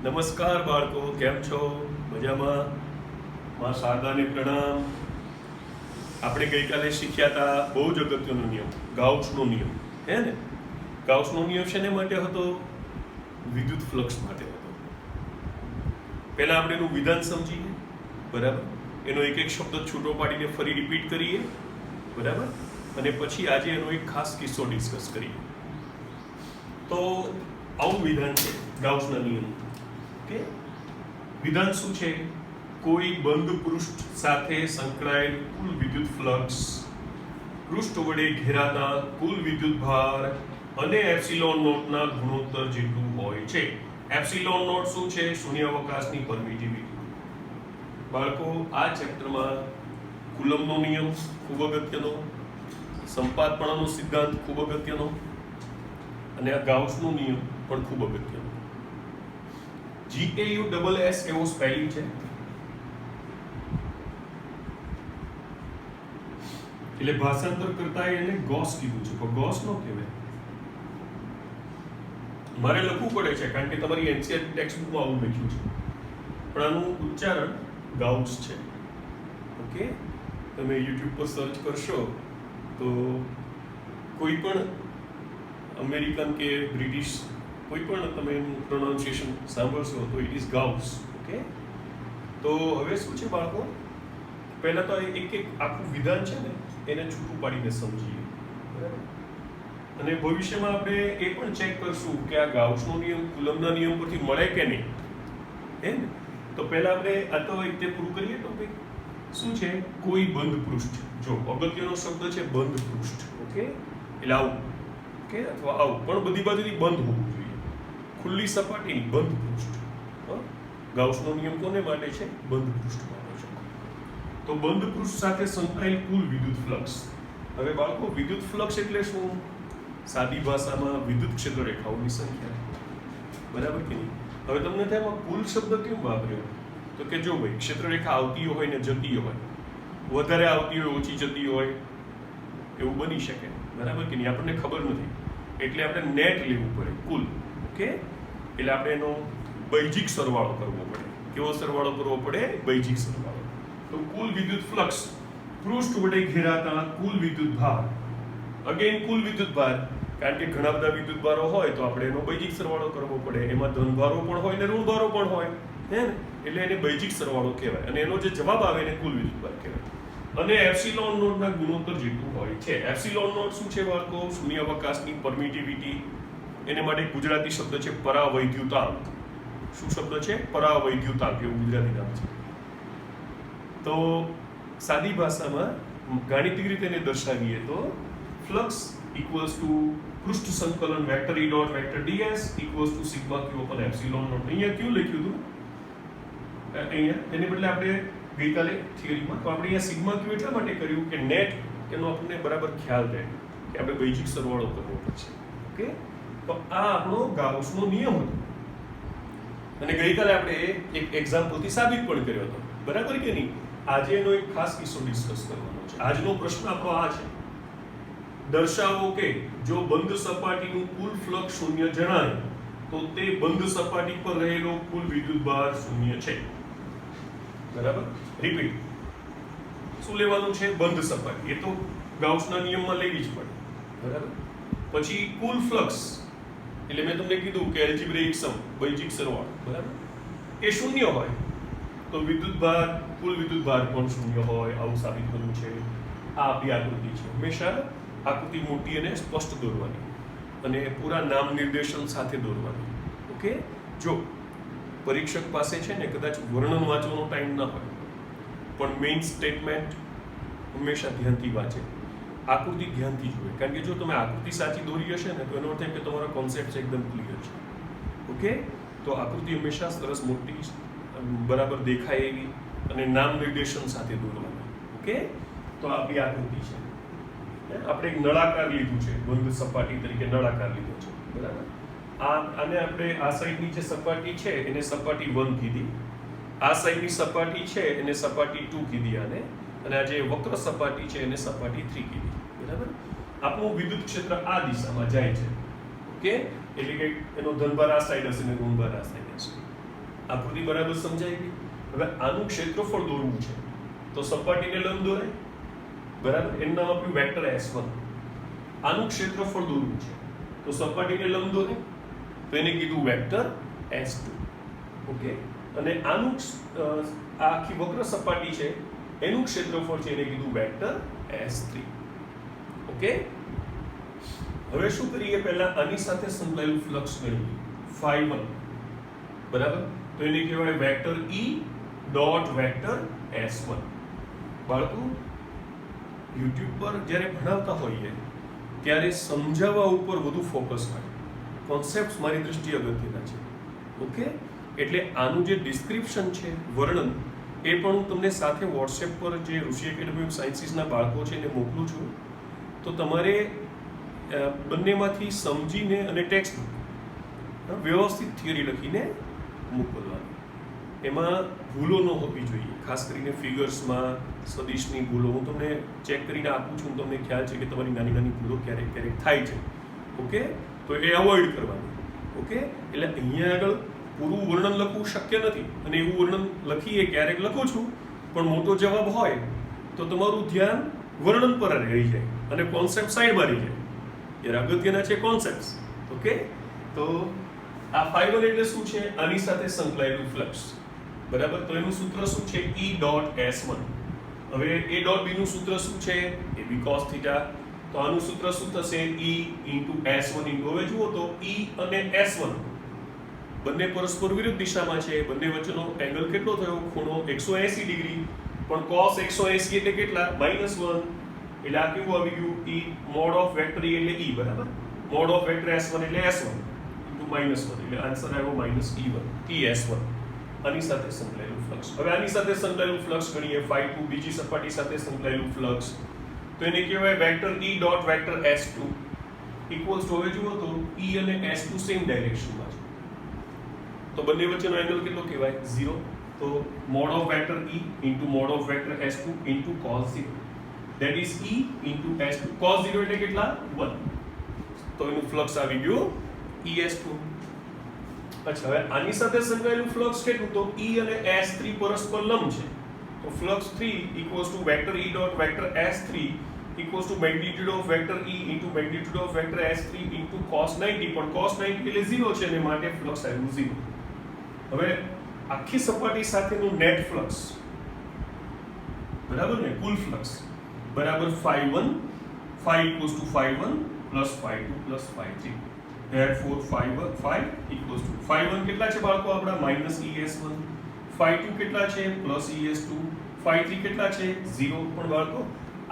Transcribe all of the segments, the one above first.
નમસ્કાર બાળકો, કેમ છો? મજામાં? માં શારદાને પ્રણામ. આપણે ગઈકાલે શીખ્યા હતા બહુ જ અગત્યનો નિયમ, ગાઉસનો નિયમ, હે ને? ગાઉસનો નિયમ શેને માટે હતો? વિદ્યુત ફ્લક્સ માટે હતો. પહેલા આપણે એનું વિધાન સમજીએ, બરાબર? એનો એક એક શબ્દ છૂટો પાડીને ફરી રિપીટ કરીએ, બરાબર? અને પછી આજે એનો એક ખાસ કિસ્સો ડિસ્કસ કરીએ. તો આવું વિધાન છે ગાઉસના નિયમ. ઓકે, વિધાન શું છે? કોઈ બંધ પૃષ્ઠ સાથે સંકળાયેલ કુલ વિદ્યુત ફ્લક્સ, પૃષ્ઠ વડે ઘેરાતા કુલ વિદ્યુત ભાર અને એપ્સિલોન નોટના ગુણોત્તર જેટલું હોય છે. એપ્સિલોન નોટ શું છે? શૂન્યાવકાશની પરમિટિવિટી. બાળકો, આ ચેપ્ટરમાં કુલમનો નિયમ ખૂબ અગત્યનો, સંપાતપણાનો સિદ્ધાંત ખૂબ અગત્યનો, અને આ ગાઉસનો નિયમ પણ ખૂબ અગત્યનો. GAUSS એવો સ્પેલિંગ છે, એટલે ભાષાંતર કરતા એને ગોસ કીધું છે, પણ ગોસ નો કહેવાય. મારે લખવું પડે છે કારણ કે તમારી એનસીઆરટી ટેક્સ્ટબુકમાં આવું લખ્યું છે, પણ આનું ઉચ્ચારણ ગાઉસ છે. ઓકે, તમે યુટ્યુબ પર સર્ચ કરશો તો કોઈ પણ અમેરિકન કે બ્રિટિશ કોઈ પણ તમે એનું પ્રોનાઉન્સિએશન સાંભળશો તો ઇટ ઇઝ ગાઉસ. ઓકે, તો હવે શું છે બાળકો, પહેલા તો એક એક આખું વિધાન છે ને એને છૂટું પાડીને સમજીએ, બરાબર? અને ભવિષ્યમાં આપણે એ પણ ચેક કરશું કે આ ગાઉસનો નિયમ કુલમના નિયમ પરથી મળે કે નહીં, હે ને? તો પહેલા આપણે આ તો એક તે પૂરું કરીએ. ટોપિક શું છે? કોઈ બંધ પૃષ્ઠ. જો અગત્યનો શબ્દ છે બંધ પૃષ્ઠ. ઓકે, એટલે આવું, ઓકે, અથવા આવું, પણ બધી બાજુથી બંધ હોવું જોઈએ. ખુલ્લી સપાટીની બંધ પૃષ્ઠ. ગાઉસનો નિયમ કોને માટે છે? બંધ પૃષ્ઠ માટે છે. તો બંધ પૃષ્ઠ સાથે સંકળાયેલ કુલ વિદ્યુત ફ્લક્સ. હવે બાળકો, વિદ્યુત ફ્લક્સ એટલે શું? સાદી ભાષામાં વિદ્યુત ક્ષેત્ર રેખાઓની સંખ્યા, બરાબર કે નહીં? હવે તમને થાય એમાં કુલ શબ્દ કેમ વાપર્યો? તો કે જો ભાઈ, ક્ષેત્ર રેખા આવતી હોય ને જતી હોય, વધારે આવતી હોય ઓછી જતી હોય, એવું બની શકે, બરાબર કે નહીં? આપણને ખબર નથી, એટલે આપણે નેટ લેવું પડે, કુલ. ઓકે, એટલે આપણે એનો બૈજિક સરવાળો કરવો પડે. કેવો સરવાળો કરવો પડે? બૈજિક સરવાળો. તો કુલ વિદ્યુત ફ્લક્સ, પૃષ્ઠ વડે ઘેરાતા કુલ વિદ્યુત ભાર. અગેન કુલ વિદ્યુત ભાર, કારણ કે ઘણા બધા વિદ્યુત ભારો હોય તો આપણે એનો બૈજિક સરવાળો કરવો પડે. એમાં ધન ભારો પણ હોય ને ઋણ ભારો પણ હોય, હે ને? એટલે એને બૈજિક સરવાળો કહેવાય, અને એનો જે જવાબ આવે એને કુલ વિદ્યુત ભાર કહેવાય. અને એપ્સિલોન નોટના ગુણોત્તર જેટલું હોય છે. એપ્સિલોન નોટ શું છે બાળકો? શૂન્યાવકાશની પરમિટિવિટી. એને માટે ગુજરાતી શબ્દ છે પરાવૈદ્યુતાંક. શું શબ્દ છે? પરાવૈદ્યુતાંક, એવું ગુજરાતી નામ છે. તો સાદી ભાષામાં ગાણિતિક રીતે એને દર્શાવીએ તો ફ્લક્સ ઇક્વલ્સ ટુ પૃષ્ઠ સંકલન vector E dot vector ds equals to sigma q upon epsilon naught. અહીંયા ક્યુ લખ્યું હતું, અહીંયા એને બદલે આપણે ગઈકાલે થિયરીમાં તો આપણે અહીંયા સિગ્મા q એટલા માટે કર્યું કે નેટ એનો આપણને બરાબર ખ્યાલ રહે કે આપણે બૈજિક સરવાળો કરવો પડશે. ઓકે, તો આ આપણો ગાઉસનો નિયમ હતો, અને ગઈકાલે આપણે એક એક્ઝામ્પલથી સાબિત પણ કર્યો હતો, બરાબર કે નહીં? આજે એનો એક ખાસ કિસ્સો ડિસ્કસ કરવાનો છે. આજનો પ્રશ્ન આપણો આ છે, દર્શાવો કે જો બંધ સપાટીનું કુલ ફ્લક્સ શૂન્ય જણાય તો તે બંધ સપાટી પર રહેલો કુલ વિદ્યુત ભાર શૂન્ય છે. બરાબર? રિપીટ. શું લેવાનું છે? બંધ સપાટી. એ તો ગાઉસના નિયમમાં લેવી જ પડે, બરાબર? પછી કુલ ફ્લક્સ, એટલે મેં તમને કીધું કે એલ્જિબ્રેઇક સમ, બૈજિક સરવાળો, બરાબર? એ શૂન્ય હોય તો વિદ્યુત ભાર, કુલ વિદ્યુત ભાર પણ શૂન્ય હોય. આવું સાબિત કર્યું છે. આ આપણી આકૃતિ છે. હંમેશા આકૃતિ મોટી અને સ્પષ્ટ દોરવાની, અને પૂરા નામ નિર્દેશન સાથે દોરવાની. ઓકે, જો પરીક્ષક પાસે છે ને કદાચ વર્ણન વાંચવાનો ટાઈમ ના હોય, પણ મેઇન સ્ટેટમેન્ટ હંમેશા ધ્યાનથી વાંચે, આકૃતિ ધ્યાનથી જુએ. કારણ કે જો તમે આકૃતિ સાચી દોરી હશે ને તો એનો અર્થ એમ કે તમારો કોન્સેપ્ટ એકદમ ક્લિયર છે. ઓકે, તો આકૃતિ હંમેશા સરસ મોટી, બરાબર દેખાય એવી, અને નામ નિર્દેશન સાથે દોરવાની. ઓકે, તો આપણી આકૃતિ છે. આપણે એક નળાકાર લીધું છે, બંધ સપાટી તરીકે નળાકાર લીધો છે, બરાબર? આને આપણે આ સાઈડની જે સપાટી છે એને સપાટી 1 કીધી, આ સાઈડની સપાટી છે એને સપાટી 2 કીધી, અને આ જે વક્ર સપાટી છે એને સપાટી 3 કીધી, બરાબર? આપણું વિદ્યુત ક્ષેત્ર આ દિશામાં જાય છે. ઓકે, એટલે કે એનો ધનભાર આ સાઈડ હશે ને ઋણભાર આ સાઈડ હશે. આકૃતિ બરાબર સમજાઈ ગઈ? હવે આનું ક્ષેત્રફળ દોરવું છે તો સપાટીને લંબ દોરાય, બરાબર, એનું નામ આપ્યું વેક્ટર S1. આનું ક્ષેત્રફળ દોરવું છે તો સપાટીને લંબ દોરે તો એને કીધું વેક્ટર S2. ઓકે, અને આનું આ આખી વક્ર સપાટી છે એનું ક્ષેત્રફળ છે એને કીધું વેક્ટર S3. ઓકે, હવે શું કરીએ? પહેલા આની સાથે સંકળાયેલું ફ્લક્સ મેળવીએ, φ1, બરાબર, તો એને કહેવાય vector E dot vector S1. બાળકો, YouTube પર જ્યારે ભણાવતા હોઈએ ત્યારે સમજાવવા ઉપર વધુ ફોકસ હોય, કોન્સેપ્ટ્સ મારી દૃષ્ટિએ અગત્યના છે. ઓકે, એટલે આનું જે ડિસ્ક્રિપ્શન છે, વર્ણન, એ પણ હું તમને સાથે વોટ્સએપ પર જે ઋષિ એકેડમી ઓફ સાયન્સીસના બાળકો છે એને મોકલું છું. તો તમારે બંનેમાંથી સમજીને અને ટેક્સ્ટબુક વ્યવસ્થિત થિયરી લખીને મોકલવાની. એમાં ભૂલો ન હોવી જોઈએ, ખાસ કરીને ફિગર્સમાં સદિશની ભૂલો હું તમને ચેક કરીને આપું છું. તમને ખ્યાલ છે કે તમારી નાની નાની ભૂલો ક્યારેક ક્યારેક થાય છે. ઓકે, તો એ અવોઇડ કરવાની. ઓકે, એટલે અહીંયા આગળ પૂરું વર્ણન લખવું શક્ય નથી, અને એવું વર્ણન લખીએ ક્યારેક લખું છું પણ મોટો જવાબ હોય તો તમારું ધ્યાન વર્ણન પર રહી જાય અને કોન્સેપ્ટ સાઈડમાં રહી જાય. યાર, અગત્યના છે કોન્સેપ્ટ્સ. ઓકે, તો આ φ1 એટલે શું છે? આની સાથે સંકળાયેલું ફ્લક્સ, બરાબર, તો એનું સૂત્ર શું છે? E dot S1. હવે A ડોટ B નું સૂત્ર શું છે? AB cos θ. તો આનું સૂત્ર શું થશે? E ઇન્ટુ S1 ઇન્ટુ, હવે જુઓ તો E અને S1 બંને પરસ્પર વિરુદ્ધ દિશામાં છે, બંને વચ્ચેનો એંગલ કેટલો થયો? ખૂણો 180 ડિગ્રી. પણ cos 180 એટલે કેટલા? -1. એટલે આ કેવું આવી ગયું? E mode of vector E એટલે E, બરાબર, મોડ ઓફ વેક્ટર S1 એટલે S1 ઇન્ટુ -1, એટલે આન્સર આવ્યો -E1 ES1. આની સાથે સંકળાયેલું ફ્લક્સ. હવે આની સાથે સંકળાયેલું ફ્લક્સ ગણીએ, φ2 બીજી સપાટી સાથે સંકળાયેલું ફ્લક્સ, તો એને કહેવાય vector E dot vector S2 equals to, હવે જુઓ તો E અને S2 સેમ ડાયરેક્શનમાં છે તો બંને વચ્ચેનો એંગલ કેટલો કહેવાય? 0. તો mode of vector E into mode of vector S2 into cos 0, that is E into S2. cos 0 એટલે કેટલા? 1. તો એનું ફ્લક્સ આવી ગયું ES2. અચ્છા, હવે આની સાથે સંકળાયેલું ફ્લક્સ કેટલું? તો E અને S3 પરસ્પર લંબ છે તો flux 3 equals to vector E dot vector S3 equals to magnitude of vector E into magnitude of vector S3 into cos 90. પણ cos 90 એટલે 0 છે અને માટે ફ્લક્સ આવ્યું 0. હવે આખી સપાટી સાથેનું નેટ ફ્લક્સ, બરાબર ને, કુલ ફ્લક્સ બરાબર φ1, φ equals to φ1 plus φ2 plus φ3. therefore φ1 equals to φ1 કેટલા છે બાળકો આપણા? -ES1. φ2 કેટલા છે? +ES2. φ3 કેટલા છે? 0. પણ બાળકો,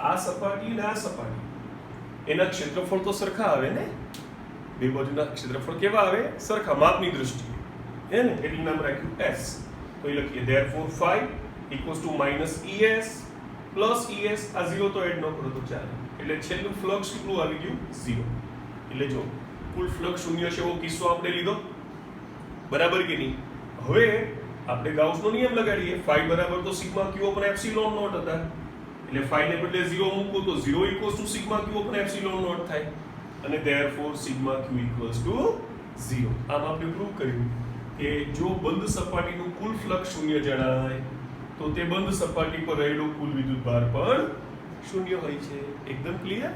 આ સપાટી અને આ સપાટી એના ક્ષેત્રફળ તો સરખા આવે ને, બે બાજુના ક્ષેત્રફળ કેવા આવે? સરખા, માપની દ્રષ્ટિએ, હે ને, એટલે નામ રાખ્યું S. તો એ લખીએ therefore φ equals to -ES plus ES. આ 0 તો એડ ન કરો તો ચાલે, એટલે છેલ્લું ફ્લક્સ કેટલું આવી ગયું? 0. એટલે જો કુલ ફ્લક્સ શૂન્ય છે એવો કિસ્સો આપણે લીધો, બરાબર કે નહીં? હવે આપણે ગાઉસનો નિયમ લગાડીએ, φ બરાબર તો sigma q upon epsilon naught હતા, એટલે φ ને બદલે 0 મૂકો તો 0 equals to sigma q upon epsilon naught થાય, અને therefore sigma q equals to 0. આમ આપણે પ્રૂવ કર્યું કે જો બંધ સપાટીનું કુલ ફ્લક્સ શૂન્ય જણાય તો તે બંધ સપાટી પર રહેલો કુલ વિદ્યુતભાર પણ શૂન્ય હોય છે. એકદમ ક્લિયર?